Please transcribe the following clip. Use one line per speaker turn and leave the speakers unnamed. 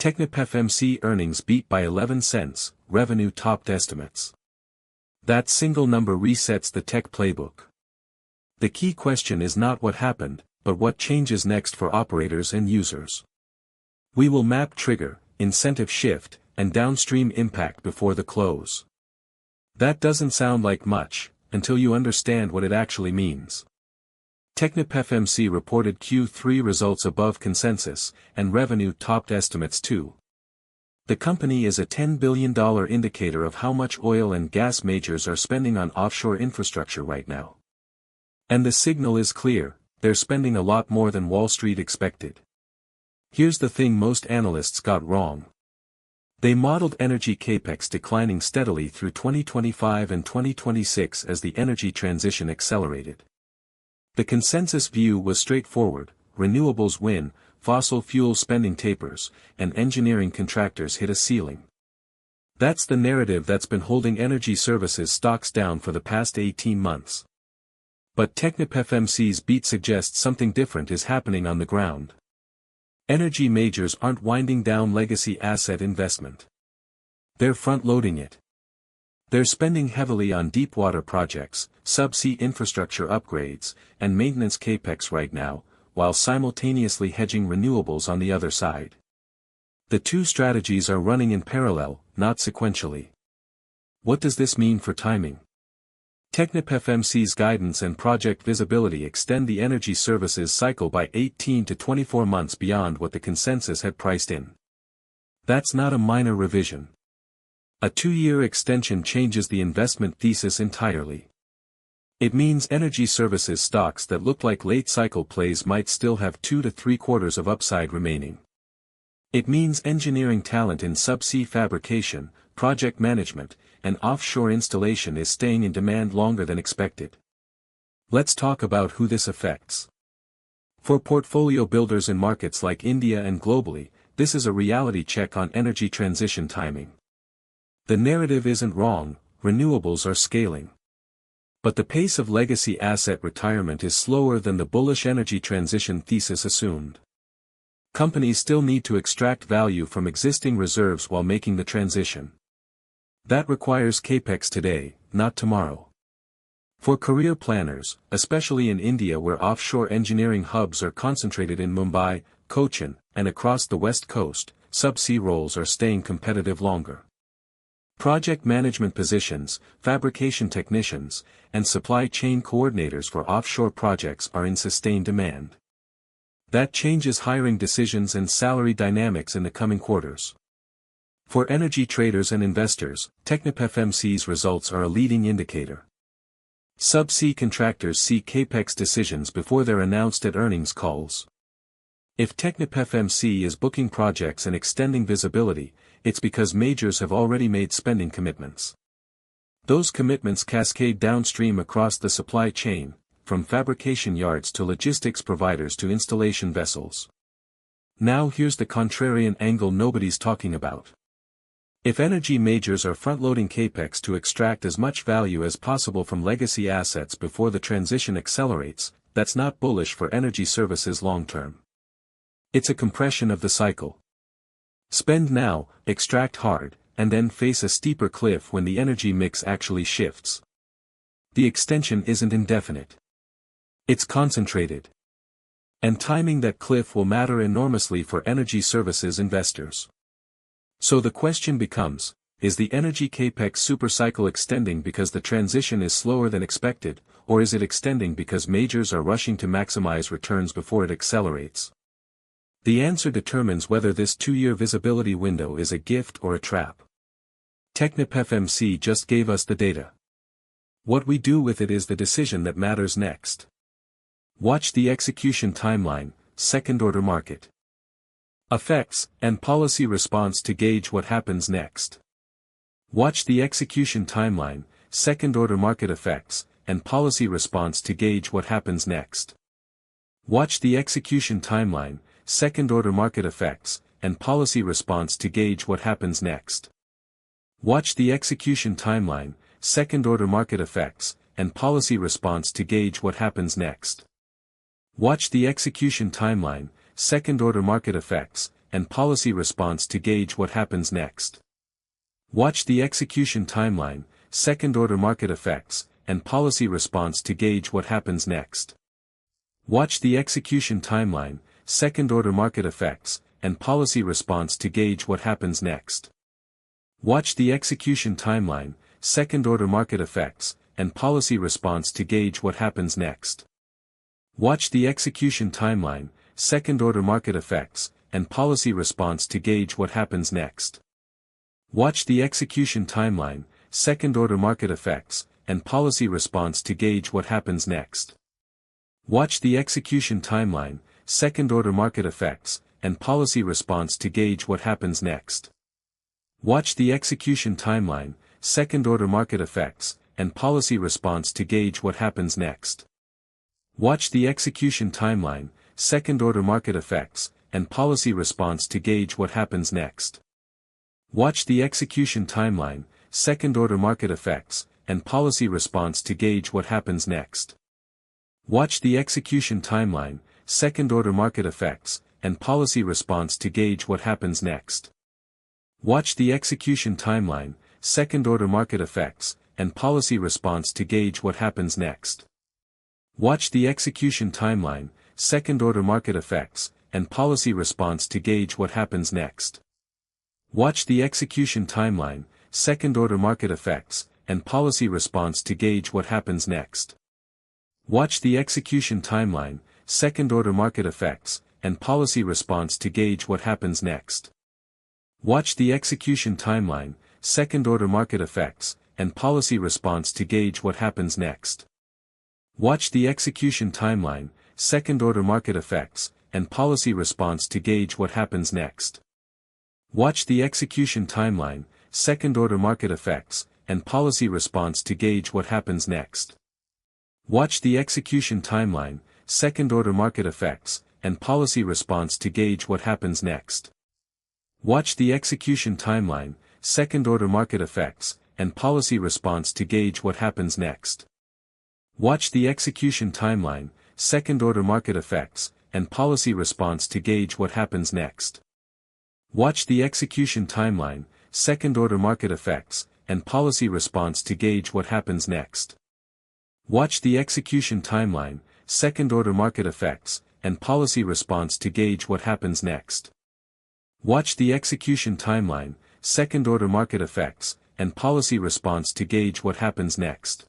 TechnipFMC earnings beat by 11 cents, revenue topped estimates. That single number resets the tech playbook. The key question is not what happened, but what changes next for operators and users. We will map trigger, incentive shift, and downstream impact before the close. That doesn't sound like much, until you understand what it actually means. TechnipFMC reported Q3 results above consensus, and revenue topped estimates too. The company is a $10 billion indicator of how much oil and gas majors are spending on offshore infrastructure right now. And the signal is clear, they're spending a lot more than Wall Street expected. Here's the thing most analysts got wrong. They modeled energy capex declining steadily through 2025 and 2026 as the energy transition accelerated. The consensus view was straightforward: renewables win, fossil fuel spending tapers, and engineering contractors hit a ceiling. That's the narrative that's been holding energy services stocks down for the past 18 months. But TechnipFMC's beat suggests something different is happening on the ground. Energy majors aren't winding down legacy asset investment. They're front-loading it. They're spending heavily on deepwater projects, subsea infrastructure upgrades, and maintenance capex right now, while simultaneously hedging renewables on the other side. The two strategies are running in parallel, not sequentially. What does this mean for timing? TechnipFMC's guidance and project visibility extend the energy services cycle by 18 to 24 months beyond what the consensus had priced in. That's not a minor revision. A 2-year extension changes the investment thesis entirely. It means energy services stocks that look like late-cycle plays might still have 2 to 3 quarters of upside remaining. It means engineering talent in subsea fabrication, project management, and offshore installation is staying in demand longer than expected. Let's talk about who this affects. For portfolio builders in markets like India and globally, this is a reality check on energy transition timing. The narrative isn't wrong, renewables are scaling. But the pace of legacy asset retirement is slower than the bullish energy transition thesis assumed. Companies still need to extract value from existing reserves while making the transition. That requires capex today, not tomorrow. For career planners, especially in India where offshore engineering hubs are concentrated in Mumbai, Cochin, and across the West Coast, subsea roles are staying competitive longer. Project management positions, fabrication technicians, and supply chain coordinators for offshore projects are in sustained demand. That changes hiring decisions and salary dynamics in the coming quarters. For energy traders and investors, TechnipFMC's results are a leading indicator. Subsea contractors see capex decisions before they're announced at earnings calls. If TechnipFMC is booking projects and extending visibility, it's because majors have already made spending commitments. Those commitments cascade downstream across the supply chain, from fabrication yards to logistics providers to installation vessels. Now here's the contrarian angle nobody's talking about. If energy majors are front-loading capex to extract as much value as possible from legacy assets before the transition accelerates, that's not bullish for energy services long-term. It's a compression of the cycle. Spend now, extract hard, and then face a steeper cliff when the energy mix actually shifts. The extension isn't indefinite. It's concentrated. And timing that cliff will matter enormously for energy services investors. So the question becomes, is the energy capex supercycle extending because the transition is slower than expected, or is it extending because majors are rushing to maximize returns before it accelerates? The answer determines whether this 2-year visibility window is a gift or a trap. TechnipFMC just gave us the data. What we do with it is the decision that matters next. Watch the execution timeline, second-order market effects, and policy response to gauge what happens next. Watch the execution timeline, second-order market effects, and policy response to gauge what happens next. Watch the execution timeline, second-order market effects, and policy response to gauge what happens next. Watch the execution timeline, second-order market effects, and policy response to gauge what happens next. Watch the execution timeline, second-order market effects, and policy response to gauge what happens next. Watch the execution timeline, second-order market effects, and policy response to gauge what happens next. Watch the execution timeline, second-order market effects, and policy response to gauge what happens next. Watch the execution timeline, second-order market effects, and policy response to gauge what happens next. Watch the execution timeline, second-order market effects, and policy response to gauge what happens next. Watch the execution timeline, second-order market effects, and policy response to gauge what happens next. Watch the execution timeline, second-order market effects, and policy response to gauge what happens next. Watch the execution timeline, second-order market effects, and policy response to gauge what happens next. Watch the execution timeline, second-order market effects, and policy response to gauge what happens next. Watch the execution timeline, second-order market effects, and policy response to gauge what happens next. Watch the execution timeline, second-order market effects, and policy response to gauge what happens next. Watch the execution timeline, second-order market effects, and policy response to gauge what happens next. Watch the execution timeline, second-order market effects, and policy response to gauge what happens next. Watch the execution timeline, second-order market effects, and policy response to gauge what happens next. Watch the execution timeline, second-order market effects, and policy response to gauge what happens next. Watch the execution timeline, second-order market effects, and policy response to gauge what happens next. Watch the execution timeline, second-order market effects, and policy response to gauge what happens next. Watch the execution timeline, second-order market effects, and policy response to gauge what happens next. Watch the execution timeline, second-order market effects, and policy response to gauge what happens next. Watch the execution timeline, second-order market effects, and policy response to gauge what happens next. Watch the execution timeline, second-order market effects, and policy response to gauge what happens next. Watch the execution timeline, second-order market effects, and policy response to gauge what happens next. Watch the execution timeline, second-order market effects, and policy response to gauge what happens next. Watch the execution timeline, second-order market effects, and policy response to gauge what happens next.